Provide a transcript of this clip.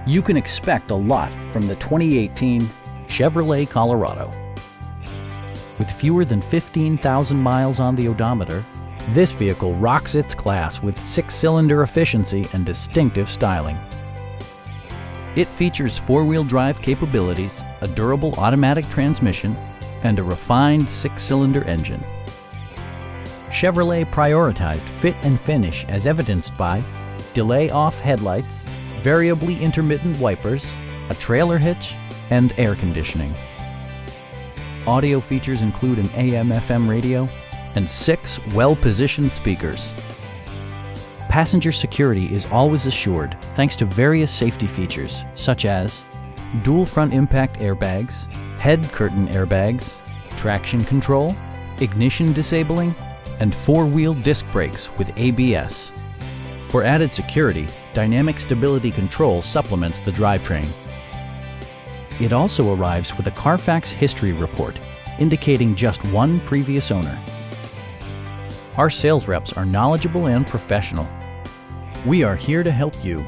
You can expect a lot from the 2018 Chevrolet Colorado. With fewer than 15,000 miles on the odometer, this vehicle rocks its class with 6-cylinder efficiency and distinctive styling. It features 4-wheel drive capabilities, a durable automatic transmission, and a refined 6-cylinder engine. Chevrolet prioritized fit and finish as evidenced by delay-off headlights, variably intermittent wipers, a trailer hitch, and air conditioning. Audio features include an AM/FM radio and 6 well-positioned speakers. Passenger security is always assured thanks to various safety features such as dual front impact airbags, head curtain airbags, traction control, ignition disabling, and 4-wheel disc brakes with ABS. For added security, dynamic stability control supplements the drivetrain. It also arrives with a Carfax history report, indicating just one previous owner. Our sales reps are knowledgeable and professional. We are here to help you.